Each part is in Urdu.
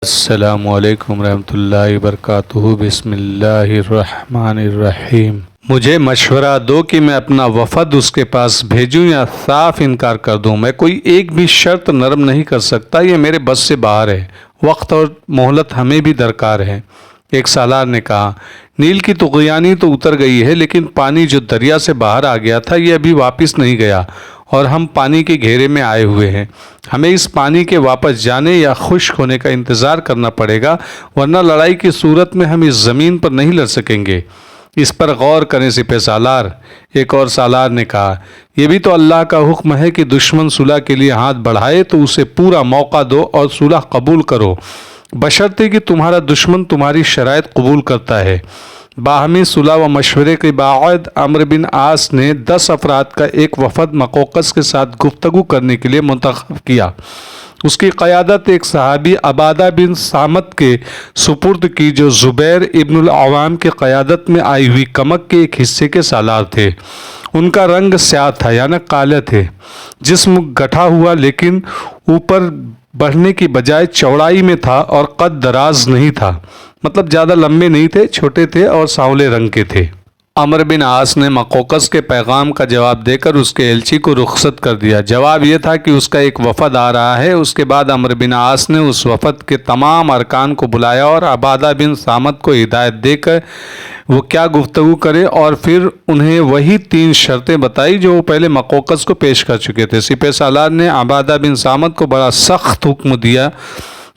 السلام علیکم ورحمۃ اللہ وبرکاتہ۔ بسم اللہ الرحمن الرحیم۔ مجھے مشورہ دو کہ میں اپنا وفد اس کے پاس بھیجوں یا صاف انکار کر دوں۔ میں کوئی ایک بھی شرط نرم نہیں کر سکتا، یہ میرے بس سے باہر ہے۔ وقت اور مہلت ہمیں بھی درکار ہے۔ ایک سالار نے کہا، نیل کی طغیانی تو اتر گئی ہے، لیکن پانی جو دریا سے باہر آ گیا تھا یہ ابھی واپس نہیں گیا اور ہم پانی کے گھیرے میں آئے ہوئے ہیں۔ ہمیں اس پانی کے واپس جانے یا خشک ہونے کا انتظار کرنا پڑے گا، ورنہ لڑائی کی صورت میں ہم اس زمین پر نہیں لڑ سکیں گے۔ اس پر غور کریں سپہ سالار۔ ایک اور سالار نے کہا، یہ بھی تو اللہ کا حکم ہے کہ دشمن صلح کے لیے ہاتھ بڑھائے تو اسے پورا موقع دو اور صلح قبول کرو، بشرطے کہ تمہارا دشمن تمہاری شرائط قبول کرتا ہے۔ باہمی صلح و مشورے کے بعد عمرو بن عاص نے 10 افراد کا ایک وفد مقوقس کے ساتھ گفتگو کرنے کے لیے منتخب کیا۔ اس کی قیادت ایک صحابی عبادہ بن صامت کے سپرد کی، جو زبیر ابن العوام کی قیادت میں آئی ہوئی کمک کے ایک حصے کے سالار تھے۔ ان کا رنگ سیاہ تھا، یعنی کالے تھے، جسم گٹھا ہوا لیکن اوپر بڑھنے کی بجائے چوڑائی میں تھا، اور قد دراز نہیں تھا، مطلب زیادہ لمبے نہیں تھے، چھوٹے تھے اور سانولے رنگ کے تھے۔ عمرو بن عاص نے مقوقس کے پیغام کا جواب دے کر اس کے ایلچی کو رخصت کر دیا۔ جواب یہ تھا کہ اس کا ایک وفد آ رہا ہے۔ اس کے بعد عمرو بن عاص نے اس وفد کے تمام ارکان کو بلایا اور عبادہ بن صامت کو ہدایت دے کر وہ کیا گفتگو کرے، اور پھر انہیں وہی 3 شرطیں بتائی جو وہ پہلے مقوقس کو پیش کر چکے تھے۔ سپہ سالار نے عبادہ بن صامت کو بڑا سخت حکم دیا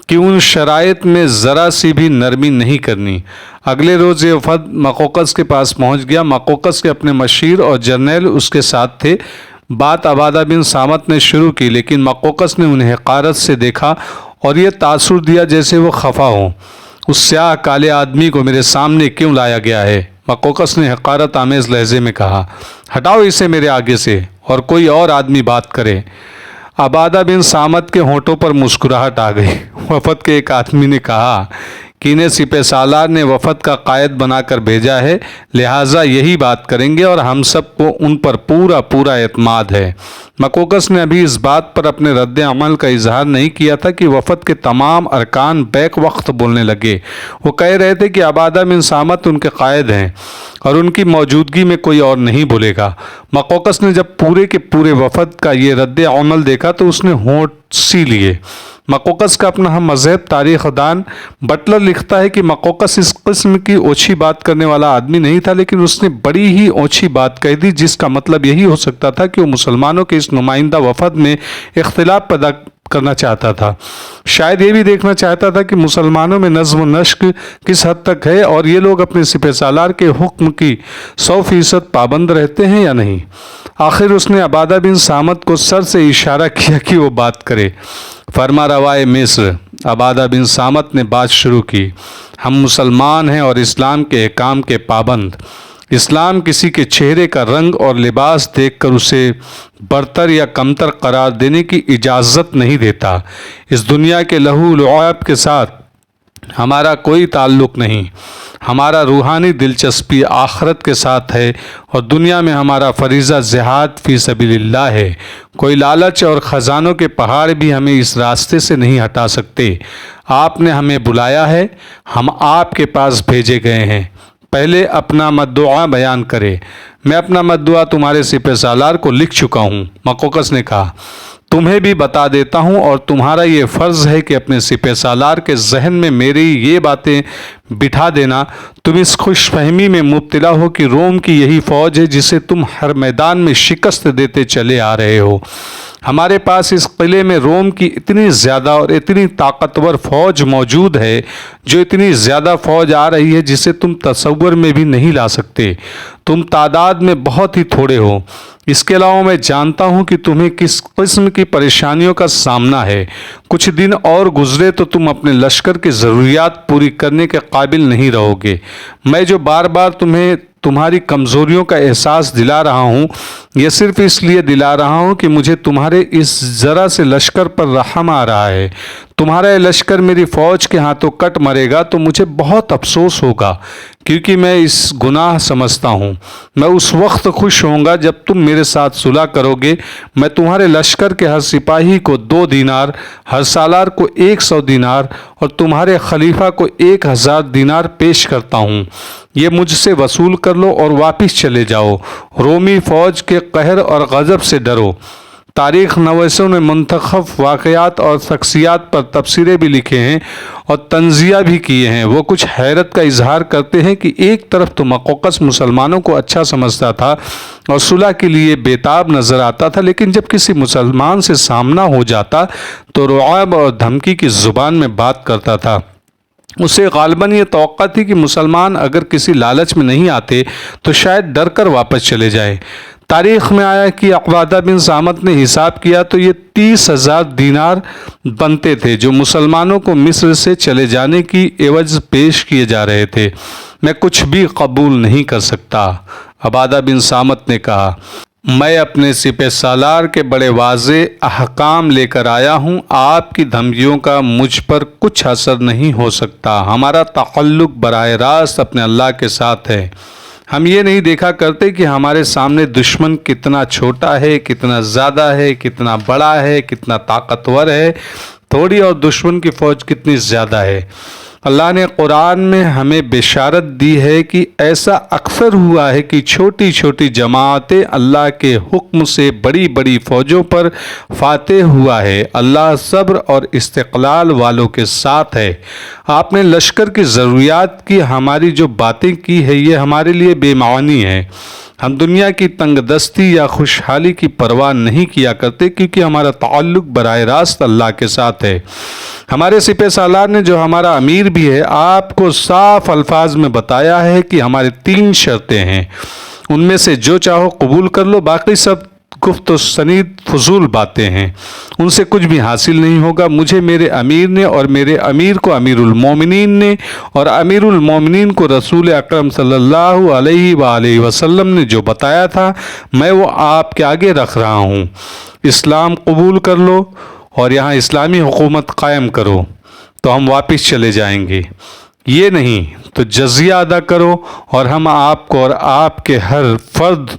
کہ ان شرائط میں ذرا سی بھی نرمی نہیں کرنی۔ اگلے روز یہ وفد مقوقس کے پاس پہنچ گیا۔ مقوقس کے اپنے مشیر اور جرنیل اس کے ساتھ تھے۔ بات عبادہ بن صامت نے شروع کی، لیکن مقوقس نے انہیں حقارت سے دیکھا اور یہ تاثر دیا جیسے وہ خفا ہوں۔ اس سیاہ کالے آدمی کو میرے سامنے کیوں لایا گیا ہے؟ مقوقس نے حقارت آمیز لہجے میں کہا، ہٹاؤ اسے میرے آگے سے، اور کوئی اور آدمی بات کرے۔ عبادہ بن صامت کے ہونٹوں پر مسکراہٹ آ گئی۔ وفد کے ایک آدمی نے کہا کہ انہیں سپہ سالار نے وفد کا قائد بنا کر بھیجا ہے، لہٰذا یہی بات کریں گے، اور ہم سب کو ان پر پورا اعتماد ہے۔ مقوقس نے ابھی اس بات پر اپنے رد عمل کا اظہار نہیں کیا تھا کہ وفد کے تمام ارکان بیک وقت بولنے لگے۔ وہ کہہ رہے تھے کہ عبادہ بن صامت ان کے قائد ہیں اور ان کی موجودگی میں کوئی اور نہیں بولے گا۔ مقوقس نے جب پورے کے پورے وفد کا یہ رد عمل دیکھا تو اس نے ہونٹ سی لیے۔ مقوقس کا اپنا ہم مذہب تاریخ دان بٹلر لکھتا ہے کہ مقوقس اس قسم کی اوچھی بات کرنے والا آدمی نہیں تھا، لیکن اس نے بڑی ہی اوچھی بات کہہ دی، جس کا مطلب یہی ہو سکتا تھا کہ وہ مسلمانوں کے اس نمائندہ وفد میں اختلاف پیدا کرنا چاہتا تھا۔ شاید یہ بھی دیکھنا چاہتا تھا کہ مسلمانوں میں نظم و نسق کس حد تک ہے، اور یہ لوگ اپنے سپہ سالار کے حکم کی 100% پابند رہتے ہیں یا نہیں۔ آخر اس نے عبادہ بن صامت کو سر سے اشارہ کیا کہ وہ بات کرے۔ فرما روائے مصر عبادہ بن صامت نے بات شروع کی، ہم مسلمان ہیں اور اسلام کے احکام کے پابند۔ اسلام کسی کے چہرے کا رنگ اور لباس دیکھ کر اسے برتر یا کمتر قرار دینے کی اجازت نہیں دیتا۔ اس دنیا کے لہو لعاب کے ساتھ ہمارا کوئی تعلق نہیں۔ ہمارا روحانی دلچسپی آخرت کے ساتھ ہے، اور دنیا میں ہمارا فریضہ جہاد فی سبیل اللہ ہے۔ کوئی لالچ اور خزانوں کے پہاڑ بھی ہمیں اس راستے سے نہیں ہٹا سکتے۔ آپ نے ہمیں بلایا ہے، ہم آپ کے پاس بھیجے گئے ہیں۔ پہلے اپنا مدعا بیان کرے۔ میں اپنا مدعا تمہارے سپہ سالار کو لکھ چکا ہوں۔ مقوقس نے کہا، تمہیں بھی بتا دیتا ہوں، اور تمہارا یہ فرض ہے کہ اپنے سپہ سالار کے ذہن میں میری یہ باتیں بٹھا دینا۔ تم اس خوش فہمی میں مبتلا ہو کہ روم کی یہی فوج ہے جسے تم ہر میدان میں شکست دیتے چلے آ رہے ہو۔ ہمارے پاس اس قلعے میں روم کی اتنی زیادہ اور اتنی طاقتور فوج موجود ہے، جو اتنی زیادہ فوج آ رہی ہے جسے تم تصور میں بھی نہیں لا سکتے۔ تم تعداد میں بہت ہی تھوڑے ہو۔ اس کے علاوہ میں جانتا ہوں کہ تمہیں کس قسم کی پریشانیوں کا سامنا ہے۔ کچھ دن اور گزرے تو تم اپنے لشکر کی ضروریات پوری کرنے کے قابل نہیں رہو گے۔ میں جو بار بار تمہیں تمہاری کمزوریوں کا احساس دلا رہا ہوں، یہ صرف اس لیے دلا رہا ہوں کہ مجھے تمہارے اس ذرا سے لشکر پر رحم آ رہا ہے۔ تمہارا یہ لشکر میری فوج کے ہاتھوں کٹ مرے گا تو مجھے بہت افسوس ہوگا، کیونکہ میں اس گناہ سمجھتا ہوں۔ میں اس وقت خوش ہوں گا جب تم میرے ساتھ صلح کرو گے۔ میں تمہارے لشکر کے ہر سپاہی کو 2 دینار، ہر سالار کو 100 دینار اور تمہارے خلیفہ کو 1000 دینار پیش کرتا ہوں۔ یہ مجھ سے وصول کر لو اور واپس چلے جاؤ۔ رومی فوج کے قہر اور غضب سے ڈرو۔ تاریخ نویسوں نے منتخب واقعات اور شخصیات پر تبصرے بھی لکھے ہیں اور تنزیہ بھی کیے ہیں۔ وہ کچھ حیرت کا اظہار کرتے ہیں کہ ایک طرف تو مقوقس مسلمانوں کو اچھا سمجھتا تھا اور صلح کے لیے بیتاب نظر آتا تھا، لیکن جب کسی مسلمان سے سامنا ہو جاتا تو رعب اور دھمکی کی زبان میں بات کرتا تھا۔ اسے غالباً یہ توقع تھی کہ مسلمان اگر کسی لالچ میں نہیں آتے تو شاید ڈر کر واپس چلے جائے۔ تاریخ میں آیا کہ عبادہ بن صامت نے حساب کیا تو یہ 30,000 دینار بنتے تھے جو مسلمانوں کو مصر سے چلے جانے کی عوض پیش کیے جا رہے تھے۔ میں کچھ بھی قبول نہیں کر سکتا، عبادہ بن صامت نے کہا۔ میں اپنے سپہ سالار کے بڑے واضح احکام لے کر آیا ہوں۔ آپ کی دھمکیوں کا مجھ پر کچھ اثر نہیں ہو سکتا۔ ہمارا تعلق براہ راست اپنے اللہ کے ساتھ ہے۔ ہم یہ نہیں دیکھا کرتے کہ ہمارے سامنے دشمن کتنا چھوٹا ہے، کتنا زیادہ ہے، کتنا بڑا ہے، کتنا طاقتور ہے، تھوڑی اور دشمن کی فوج کتنی زیادہ ہے۔ اللہ نے قرآن میں ہمیں بشارت دی ہے کہ ایسا اکثر ہوا ہے کہ چھوٹی چھوٹی جماعتیں اللہ کے حکم سے بڑی بڑی فوجوں پر فاتح ہوا ہے۔ اللہ صبر اور استقلال والوں کے ساتھ ہے۔ آپ نے لشکر کی ضروریات کی ہماری جو باتیں کی ہے یہ ہمارے لیے بے معنی ہے۔ ہم دنیا کی تنگ دستی یا خوشحالی کی پرواہ نہیں کیا کرتے کیونکہ ہمارا تعلق براہ راست اللہ کے ساتھ ہے۔ ہمارے سپہ سالار نے جو ہمارا امیر بھی ہے آپ کو صاف الفاظ میں بتایا ہے کہ ہمارے 3 شرطیں ہیں، ان میں سے جو چاہو قبول کر لو، باقی سب گفت و شنید فضول باتیں ہیں، ان سے کچھ بھی حاصل نہیں ہوگا۔ مجھے میرے امیر نے اور میرے امیر کو امیر المومنین نے اور امیر المومنین کو رسول اکرم صلی اللہ علیہ وآلہ وسلم نے جو بتایا تھا میں وہ آپ کے آگے رکھ رہا ہوں۔ اسلام قبول کر لو اور یہاں اسلامی حکومت قائم کرو تو ہم واپس چلے جائیں گے، یہ نہیں تو جزیہ ادا کرو اور ہم آپ کو اور آپ کے ہر فرد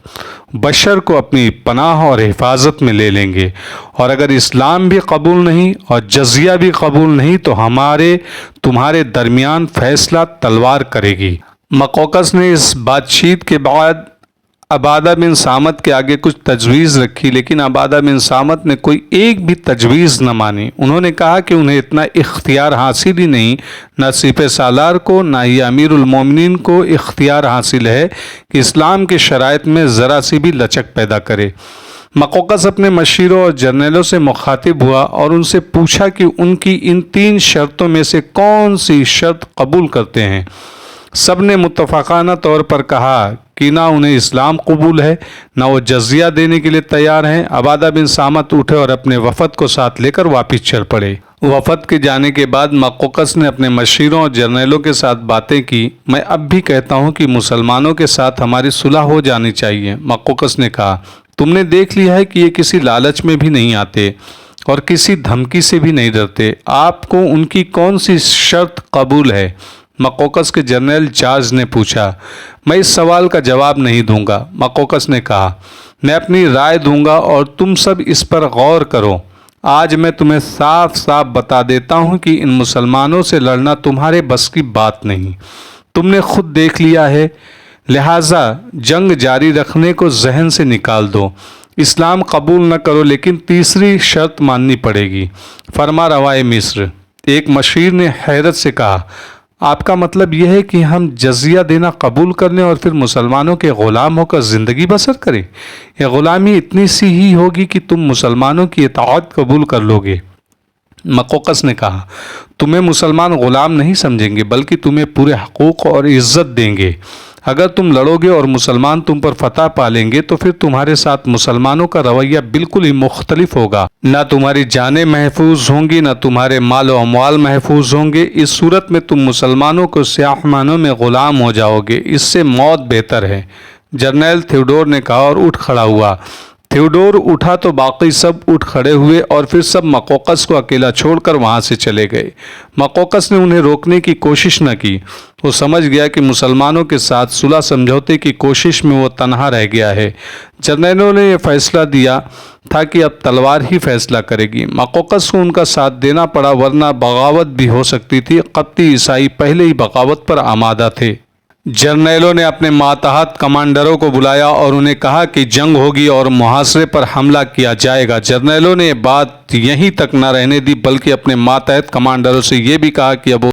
بشر کو اپنی پناہ اور حفاظت میں لے لیں گے، اور اگر اسلام بھی قبول نہیں اور جزیہ بھی قبول نہیں تو تمہارے درمیان فیصلہ تلوار کرے گی۔ مقوقس نے اس بات چیت کے بعد عبادہ بن صامت کے آگے کچھ تجویز رکھی، لیکن عبادہ بن صامت نے کوئی ایک بھی تجویز نہ مانی۔ انہوں نے کہا کہ انہیں اتنا اختیار حاصل ہی نہیں، نہ سپہ سالار کو نہ ہی امیر المومنین کو اختیار حاصل ہے کہ اسلام کے شرائط میں ذرا سی بھی لچک پیدا کرے۔ مقوقس اپنے مشیروں اور جرنیلوں سے مخاطب ہوا اور ان سے پوچھا کہ ان کی ان 3 شرطوں میں سے کون سی شرط قبول کرتے ہیں۔ سب نے متفقانہ طور پر کہا کہ نہ انہیں اسلام قبول ہے نہ وہ جزیہ دینے کے لیے تیار ہیں۔ عبادہ بن صامت اٹھے اور اپنے وفد کو ساتھ لے کر واپس چل پڑے۔ وفد کے جانے کے بعد مقوقس نے اپنے مشیروں اور جرنیلوں کے ساتھ باتیں کی۔ میں اب بھی کہتا ہوں کہ مسلمانوں کے ساتھ ہماری صلح ہو جانی چاہیے۔ مقوقس نے کہا، تم نے دیکھ لیا ہے کہ یہ کسی لالچ میں بھی نہیں آتے اور کسی دھمکی سے بھی نہیں ڈرتے۔ آپ کو ان کی کون سی شرط قبول ہے؟ مقوقس کے جنرل جارج نے پوچھا۔ میں اس سوال کا جواب نہیں دوں گا، مقوقس نے کہا، میں اپنی رائے دوں گا اور تم سب اس پر غور کرو۔ آج میں تمہیں صاف صاف بتا دیتا ہوں کہ ان مسلمانوں سے لڑنا تمہارے بس کی بات نہیں، تم نے خود دیکھ لیا ہے، لہٰذا جنگ جاری رکھنے کو ذہن سے نکال دو۔ اسلام قبول نہ کرو لیکن تیسری شرط ماننی پڑے گی۔ فرما روائے مصر، ایک مشیر نے حیرت سے کہا، آپ کا مطلب یہ ہے کہ ہم جزیہ دینا قبول کر لیں اور پھر مسلمانوں کے غلام ہو کر زندگی بسر کریں؟ یہ غلامی اتنی سی ہی ہوگی کہ تم مسلمانوں کی اطاعت قبول کر لو گے۔ مقوقس نے کہا، تمہیں مسلمان غلام نہیں سمجھیں گے بلکہ تمہیں پورے حقوق اور عزت دیں گے۔ اگر تم لڑو گے اور مسلمان تم پر فتح پالیں گے تو پھر تمہارے ساتھ مسلمانوں کا رویہ بالکل ہی مختلف ہوگا، نہ تمہاری جانیں محفوظ ہوں گی نہ تمہارے مال و اموال محفوظ ہوں گے۔ اس صورت میں تم مسلمانوں کو سیاہ معنوں میں غلام ہو جاؤ گے، اس سے موت بہتر ہے۔ جرنیل تھیوڈور نے کہا اور اٹھ کھڑا ہوا۔ تھیوڈور اٹھا تو باقی سب اٹھ کھڑے ہوئے اور پھر سب مقوقس کو اکیلا چھوڑ کر وہاں سے چلے گئے۔ مقوقس نے انہیں روکنے کی کوشش نہ کی۔ وہ سمجھ گیا کہ مسلمانوں کے ساتھ صلح سمجھوتے کی کوشش میں وہ تنہا رہ گیا ہے۔ جرنیلوں نے یہ فیصلہ دیا تھا کہ اب تلوار ہی فیصلہ کرے گی۔ مقوقس کو ان کا ساتھ دینا پڑا، ورنہ بغاوت بھی ہو سکتی تھی۔ قبطی عیسائی پہلے ہی بغاوت پر آمادہ تھے۔ جرنیلوں نے اپنے ماتحت کمانڈروں کو بلایا اور انہیں کہا کہ جنگ ہوگی اور محاصرے پر حملہ کیا جائے گا۔ جرنیلوں نے بات یہیں تک نہ رہنے دی بلکہ اپنے ماتحت کمانڈروں سے یہ بھی کہا کہ اب